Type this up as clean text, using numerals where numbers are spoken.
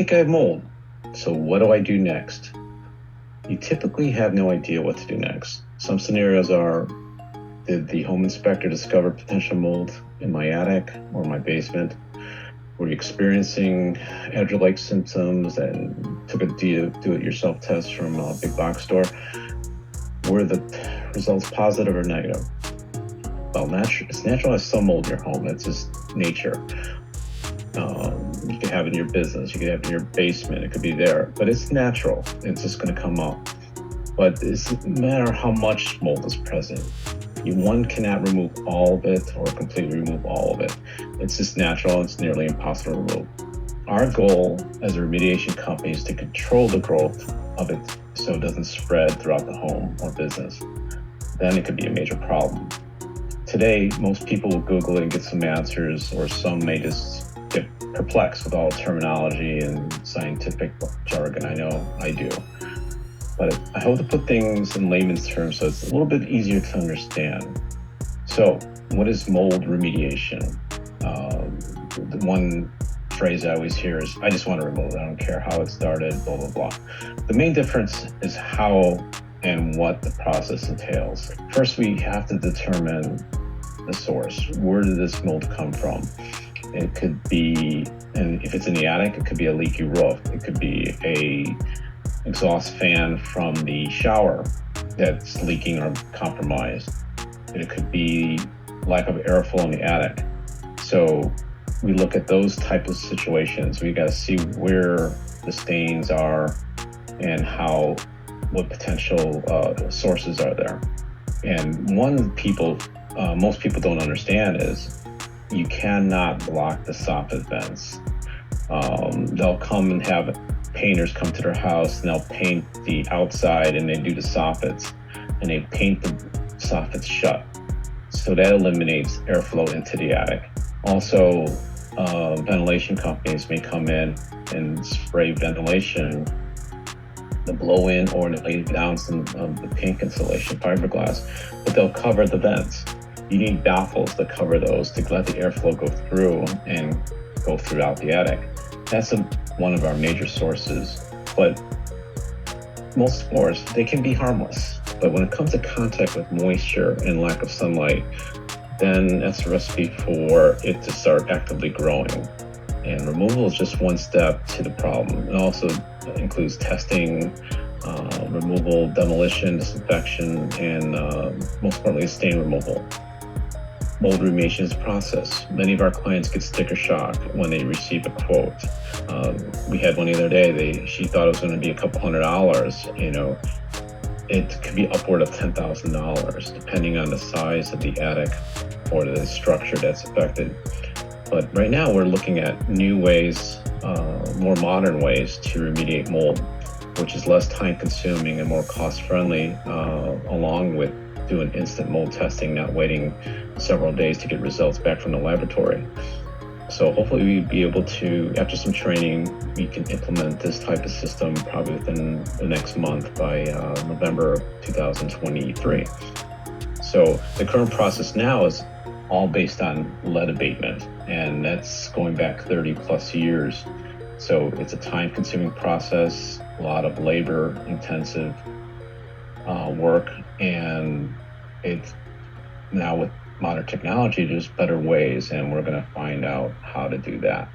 think I have mold. So what do I do next? You typically have no idea what to do next. Some scenarios are, did the home inspector discover potential mold in my attic or my basement? Were you experiencing agile-like symptoms and took a do-it-yourself test from a big box store? Were the results positive or negative? Well, it's natural to have some mold in your home. That's just nature. You could have it in your business, you could have it in your basement, it could be there, but it's natural. It's just going to come up. But it doesn't matter how much mold is present. One cannot remove all of it or completely remove all of it. It's just natural. It's nearly impossible to remove. Our goal as a remediation company is to control the growth of it so it doesn't spread throughout the home or business. Then it could be a major problem. Today, most people will Google it and get some answers, or some may just get perplexed with all terminology and scientific jargon. I know I do. But I hope to put things in layman's terms so it's a little bit easier to understand. So, what is mold remediation? The one phrase I always hear is, I just want to remove it. I don't care how it started, blah, blah, blah. The main difference is how and what the process entails. First, we have to determine the source. Where did this mold come from? It could be, and if it's in the attic, it could be a leaky roof. It could be a exhaust fan from the shower that's leaking or compromised. It could be lack of airflow in the attic. So we look at those type of situations. We got to see where the stains are and what potential sources are there. And most people don't understand is you cannot block the soffit vents. They'll come and have painters come to their house and they'll paint the outside and they do the soffits and they paint the soffits shut. So that eliminates airflow into the attic. Also, ventilation companies may come in and spray ventilation, the blow in, or they lay down some of the pink insulation fiberglass, but they'll cover the vents. You need baffles to cover those to let the airflow go through and go throughout the attic. That's one of our major sources, but most spores, they can be harmless. But when it comes to contact with moisture and lack of sunlight, then that's a recipe for it to start actively growing. And removal is just one step to the problem. It also includes testing, removal, demolition, disinfection, and most importantly, stain removal. Mold remediation is a process. Many of our clients get sticker shock when they receive a quote. We had one the other day. She thought it was going to be a couple $100. It could be upward of $10,000 depending on the size of the attic or the structure that's affected. But right now we're looking at new ways, more modern ways to remediate mold, which is less time consuming and more cost friendly, along with doing instant mold testing, not waiting several days to get results back from the laboratory. So hopefully we'll be able to, after some training, we can implement this type of system probably within the next month by November 2023. So the current process now is all based on lead abatement, and that's going back 30 plus years. So it's a time consuming process, a lot of labor intensive work, and it's now with modern technology, there's better ways, and we're going to find out how to do that.